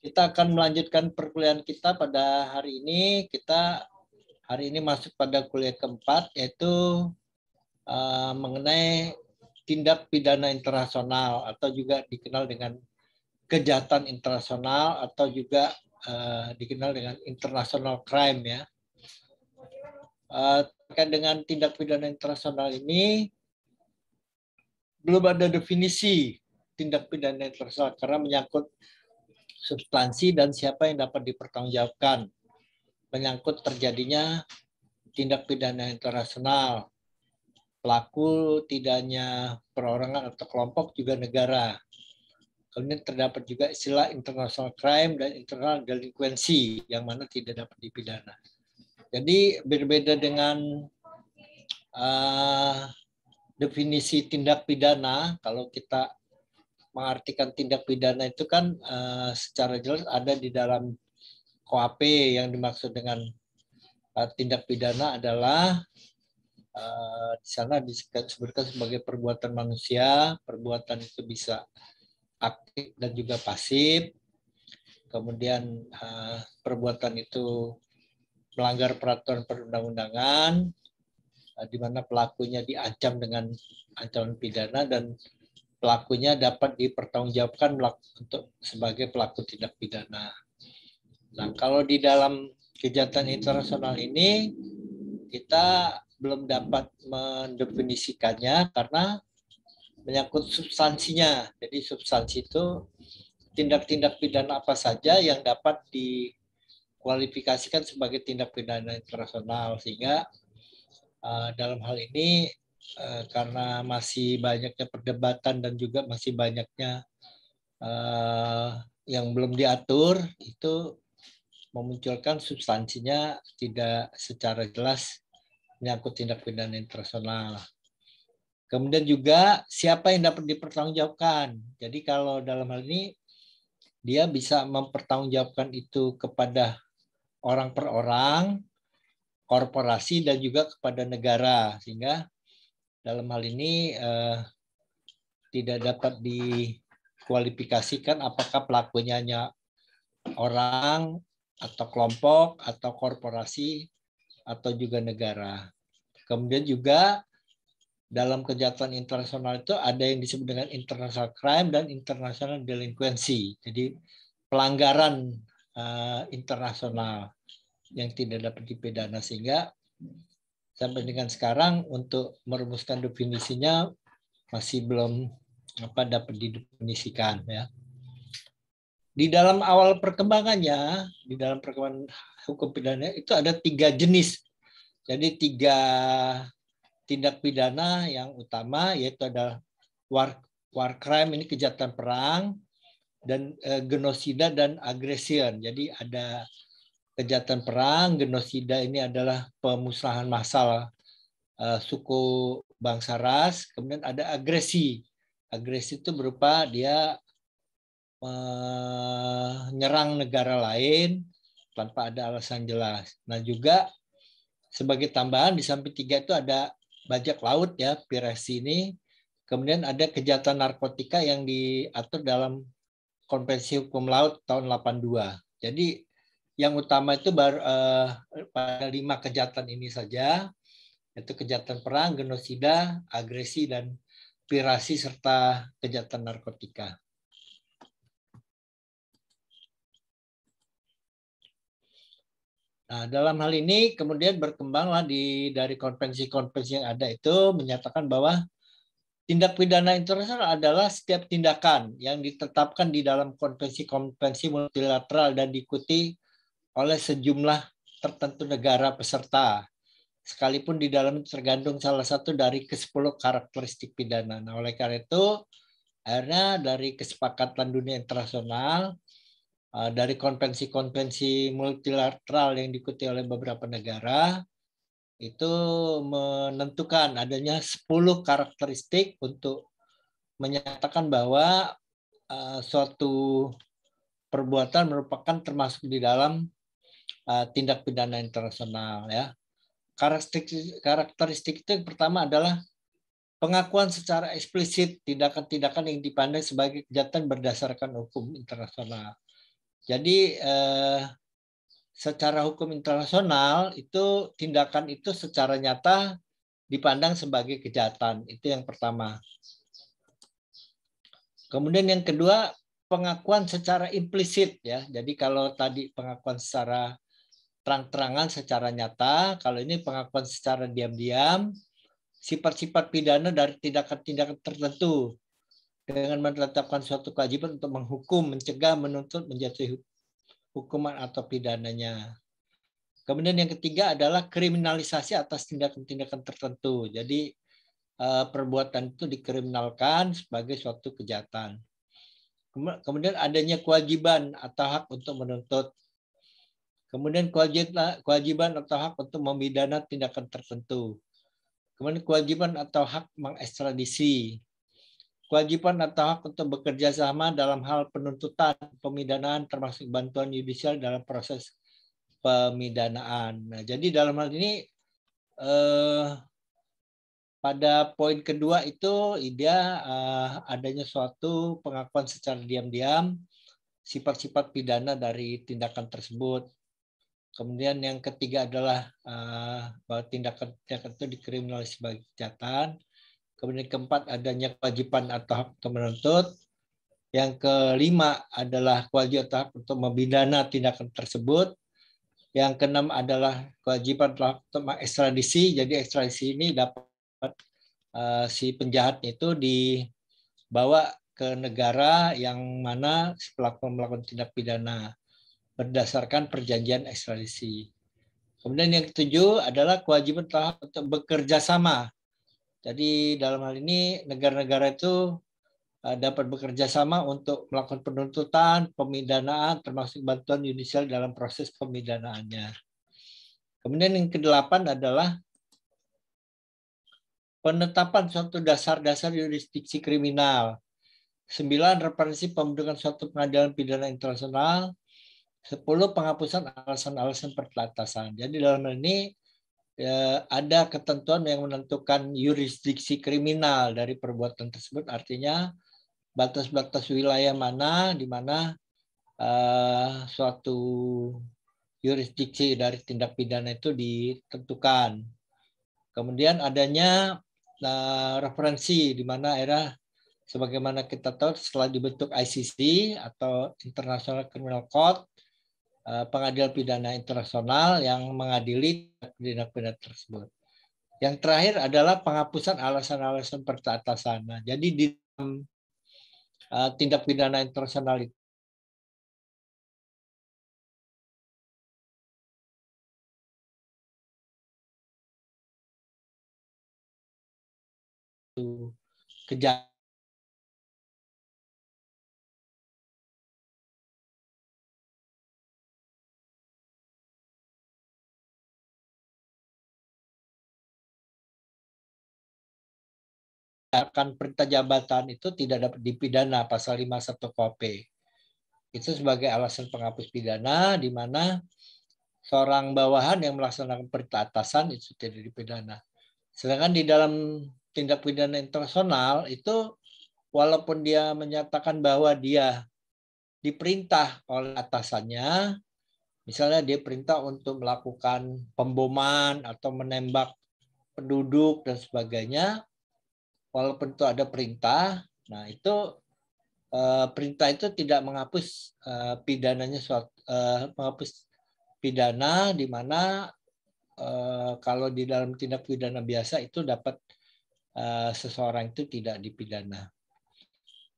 Kita akan melanjutkan perkuliahan kita pada hari ini. Kita hari ini masuk pada kuliah keempat, yaitu mengenai tindak pidana internasional atau juga dikenal dengan kejahatan internasional atau juga dikenal dengan international crime ya. Terkait dengan tindak pidana internasional ini belum ada definisi tindak pidana internasional karena menyangkut substansi dan siapa yang dapat dipertanggungjawabkan, menyangkut terjadinya tindak pidana internasional, pelaku tidak hanya perorangan atau kelompok, juga negara. Kemudian terdapat juga istilah international crime dan internal delinquency yang mana tidak dapat dipidana. Jadi berbeda dengan definisi tindak pidana. Kalau kita mengartikan tindak pidana itu kan secara jelas ada di dalam KUHP. Yang dimaksud dengan tindak pidana adalah di sana disebutkan sebagai perbuatan manusia. Perbuatan itu bisa aktif dan juga pasif. Kemudian perbuatan itu melanggar peraturan perundang-undangan, di mana pelakunya diancam dengan ancaman pidana dan pelakunya dapat dipertanggungjawabkan untuk sebagai pelaku tindak pidana. Nah, kalau di dalam kejahatan internasional ini kita belum dapat mendefinisikannya karena menyangkut substansinya. Jadi substansi itu tindak-tindak pidana apa saja yang dapat dikualifikasikan sebagai tindak pidana internasional, sehingga dalam hal ini karena masih banyaknya perdebatan dan juga masih banyaknya yang belum diatur, itu memunculkan substansinya tidak secara jelas menyangkut tindak pidana internasional. Kemudian juga siapa yang dapat dipertanggungjawabkan. Jadi kalau dalam hal ini dia bisa mempertanggungjawabkan itu kepada orang per orang, korporasi, dan juga kepada negara, sehingga dalam hal ini tidak dapat dikualifikasikan apakah pelakunya hanya orang atau kelompok atau korporasi atau juga negara. Kemudian juga dalam kejahatan internasional itu ada yang disebut dengan international crime dan international delinquency. Jadi pelanggaran internasional yang tidak dapat dipidana, sehingga sampai dengan sekarang untuk merumuskan definisinya masih belum dapat didefinisikan ya. Di dalam awal perkembangannya, di dalam perkembangan hukum pidana itu ada 3 jenis. Jadi 3 tindak pidana yang utama, yaitu ada war crime, ini kejahatan perang, dan genosida dan aggression. Jadi ada kejahatan perang, genosida ini adalah pemusnahan massal suku bangsa ras, kemudian ada agresi. Agresi itu berupa dia menyerang negara lain tanpa ada alasan jelas. Nah, juga sebagai tambahan di samping 3 itu ada bajak laut ya, piracy ini. Kemudian ada kejahatan narkotika yang diatur dalam Konvensi Hukum Laut tahun 82. Jadi yang utama itu baru pada 5 kejahatan ini saja, yaitu kejahatan perang, genosida, agresi, dan pirasi serta kejahatan narkotika. Nah, dalam hal ini kemudian berkembanglah dari konvensi-konvensi yang ada itu menyatakan bahwa tindak pidana internasional adalah setiap tindakan yang ditetapkan di dalam konvensi-konvensi multilateral dan diikuti oleh sejumlah tertentu negara peserta, sekalipun di dalam tergantung salah satu dari ke-10 karakteristik pidana. Nah, oleh karena itu, akhirnya dari kesepakatan dunia internasional, dari konvensi-konvensi multilateral yang diikuti oleh beberapa negara, itu menentukan adanya 10 karakteristik untuk menyatakan bahwa suatu perbuatan merupakan termasuk di dalam tindak pidana internasional ya. Karakteristik itu yang pertama adalah pengakuan secara eksplisit tindakan-tindakan yang dipandang sebagai kejahatan berdasarkan hukum internasional. Jadi secara hukum internasional itu tindakan itu secara nyata dipandang sebagai kejahatan. Itu yang pertama. Kemudian yang kedua, pengakuan secara implisit ya. Jadi kalau tadi pengakuan secara terang-terangan secara nyata, kalau ini pengakuan secara diam-diam, sifat-sifat pidana dari tindakan-tindakan tertentu dengan menetapkan suatu kewajiban untuk menghukum, mencegah, menuntut, menjatuhi hukuman atau pidananya. Kemudian yang ketiga adalah kriminalisasi atas tindakan-tindakan tertentu. Jadi perbuatan itu dikriminalkan sebagai suatu kejahatan. Kemudian adanya kewajiban atau hak untuk menuntut. Kemudian kewajiban atau hak untuk memidana tindakan tertentu. Kemudian kewajiban atau hak mengekstradisi. Kewajiban atau hak untuk bekerja sama dalam hal penuntutan, pemidanaan, termasuk bantuan yudisial dalam proses pemidanaan. Nah, jadi dalam hal ini pada poin kedua itu dia adanya suatu pengakuan secara diam-diam sifat-sifat pidana dari tindakan tersebut. Kemudian yang ketiga adalah bahwa tindakan itu dikriminalisasi sebagai kejahatan. Kemudian keempat adanya kewajiban atau hak untuk menuntut. Yang kelima adalah kewajiban atau hak untuk membidana tindakan tersebut. Yang keenam adalah kewajiban atau hak untuk mengekstradisi. Jadi ekstradisi ini dapat si penjahat itu dibawa ke negara yang mana si pelaku melakukan tindak pidana berdasarkan perjanjian ekstradisi. Kemudian yang ketujuh adalah kewajiban tahap untuk bekerja sama. Jadi dalam hal ini negara-negara itu dapat bekerja sama untuk melakukan penuntutan, pemidanaan, termasuk bantuan yudisial dalam proses pemidanaannya. Kemudian yang kedelapan adalah penetapan suatu dasar-dasar yurisdiksi kriminal. 9. Referensi pembentukan suatu pengadilan pidana internasional. 10. Penghapusan alasan-alasan perbatasan. Jadi dalam hal ini ada ketentuan yang menentukan yurisdiksi kriminal dari perbuatan tersebut. Artinya batas-batas wilayah mana di mana suatu yurisdiksi dari tindak pidana itu ditentukan. Kemudian adanya referensi di mana era sebagaimana kita tahu setelah dibentuk ICC atau International Criminal Court, pengadilan pidana internasional yang mengadili tindak pidana tersebut. Yang terakhir adalah penghapusan alasan-alasan perbatasan. Nah, jadi di dalam tindak pidana internasional itu kejahatan perintah jabatan itu tidak dapat dipidana pasal 51 KUHP. Itu sebagai alasan penghapus pidana di mana seorang bawahan yang melaksanakan perintah atasan itu tidak dipidana. Sedangkan di dalam tindak pidana internasional itu walaupun dia menyatakan bahwa dia diperintah oleh atasannya, misalnya dia perintah untuk melakukan pemboman atau menembak penduduk dan sebagainya, walaupun itu ada perintah, nah itu perintah itu tidak menghapus pidananya, menghapus pidana di mana kalau di dalam tindak pidana biasa itu dapat seseorang itu tidak dipidana.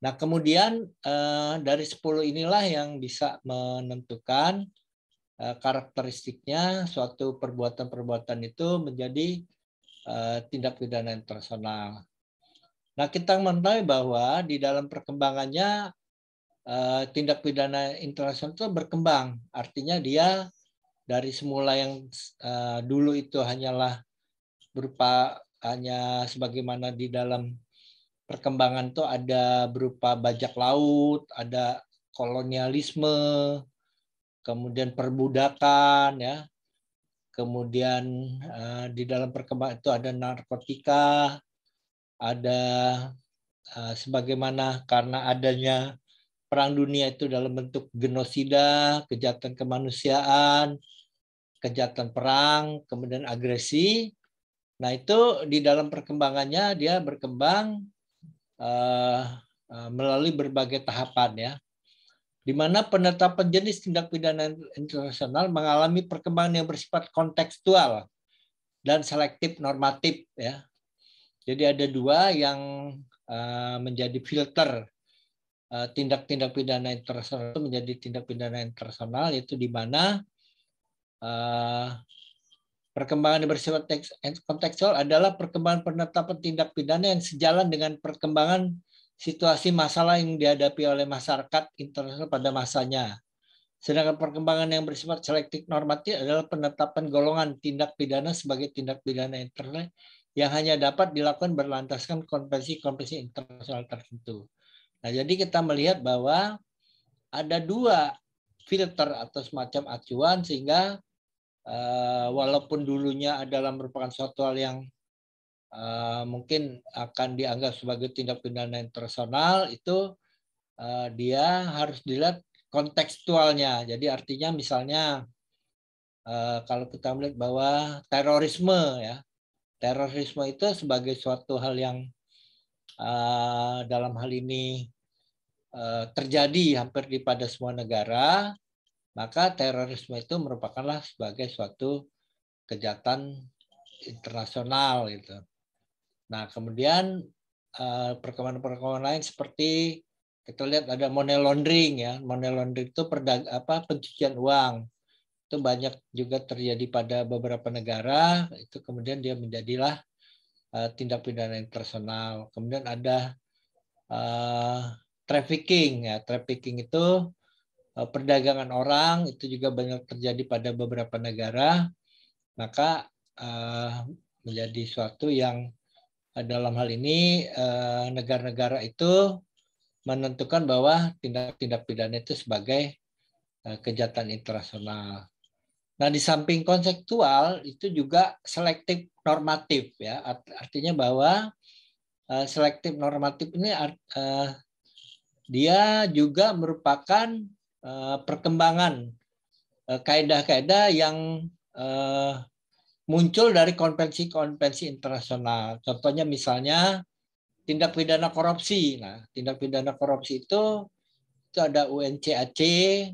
Nah, kemudian dari 10 inilah yang bisa menentukan karakteristiknya suatu perbuatan-perbuatan itu menjadi tindak pidana internasional. Nah, kita mengetahui bahwa di dalam perkembangannya tindak pidana internasional itu berkembang. Artinya dia dari semula yang dulu itu hanyalah berupa hanya sebagaimana di dalam perkembangan itu ada berupa bajak laut, ada kolonialisme, kemudian perbudakan, ya, kemudian di dalam perkembangan itu ada narkotika, ada sebagaimana karena adanya Perang Dunia itu dalam bentuk genosida, kejahatan kemanusiaan, kejahatan perang, kemudian agresi. Nah itu di dalam perkembangannya dia berkembang melalui berbagai tahapan ya, di mana penetapan jenis tindak pidana internasional mengalami perkembangan yang bersifat kontekstual dan selektif normatif ya. Jadi ada dua yang menjadi filter tindak-tindak pidana internasional itu menjadi tindak pidana internasional, yaitu di mana perkembangan yang bersifat kontekstual adalah perkembangan penetapan tindak pidana yang sejalan dengan perkembangan situasi masalah yang dihadapi oleh masyarakat internasional pada masanya. Sedangkan perkembangan yang bersifat selektif normatif adalah penetapan golongan tindak pidana sebagai tindak pidana internasional yang hanya dapat dilakukan berlandaskan konvensi-konvensi internasional tertentu. Nah, jadi kita melihat bahwa ada dua filter atau semacam acuan sehingga walaupun dulunya adalah merupakan suatu hal yang mungkin akan dianggap sebagai tindak pidana internasional, itu dia harus dilihat kontekstualnya. Jadi artinya misalnya kalau kita melihat bahwa terorisme itu sebagai suatu hal yang dalam hal ini terjadi hampir di pada semua negara, maka terorisme itu merupakanlah sebagai suatu kejahatan internasional gitu. Nah, kemudian perkembangan lain seperti kita lihat ada money laundering ya. Money laundering itu pencucian uang. Itu banyak juga terjadi pada beberapa negara, itu kemudian dia menjadilah tindak pidana internasional. Kemudian ada trafficking ya. Trafficking itu perdagangan orang, itu juga banyak terjadi pada beberapa negara. Maka menjadi suatu yang dalam hal ini negara-negara itu menentukan bahwa tindak pidana itu sebagai kejahatan internasional. Nah, di samping konseptual itu juga selektif normatif ya. Artinya bahwa selektif normatif ini dia juga merupakan perkembangan kaedah-kaedah yang muncul dari konvensi-konvensi internasional. Contohnya misalnya tindak pidana korupsi. Nah, tindak pidana korupsi itu ada UNCAC,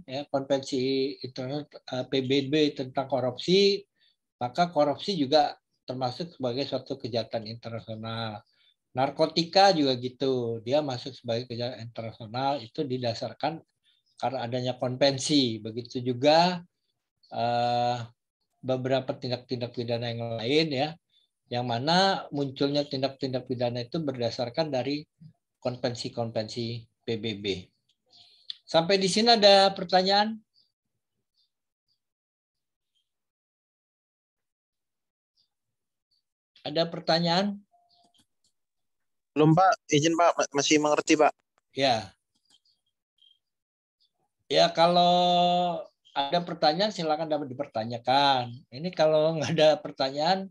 ya, Konvensi Internasional PBB tentang korupsi, maka korupsi juga termasuk sebagai suatu kejahatan internasional. Narkotika juga gitu, dia masuk sebagai kejahatan internasional, itu didasarkan karena adanya konvensi. Begitu juga beberapa tindak-tindak pidana yang lain ya, yang mana munculnya tindak-tindak pidana itu berdasarkan dari konvensi-konvensi PBB. Sampai di sini ada pertanyaan? Ada pertanyaan? Belum Pak, izin Pak, masih mengerti Pak. Ya. Ya kalau ada pertanyaan silakan dapat dipertanyakan. Ini kalau nggak ada pertanyaan,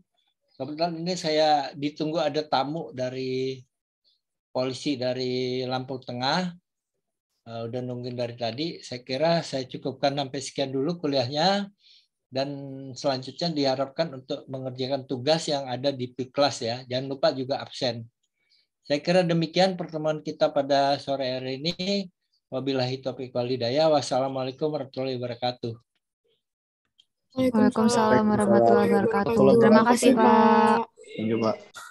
kebetulan ini saya ditunggu ada tamu dari polisi dari Lampung Tengah. Udah nungguin dari tadi. Saya kira saya cukupkan sampai sekian dulu kuliahnya. Dan selanjutnya diharapkan untuk mengerjakan tugas yang ada di Piklas ya. Jangan lupa juga absen. Saya kira demikian pertemuan kita pada sore hari ini. Wabillahi taufiq wal hidayah. Wassalamualaikum warahmatullahi wabarakatuh. Waalaikumsalam warahmatullahi wabarakatuh. Terima kasih Pak. Terima kasih Pak.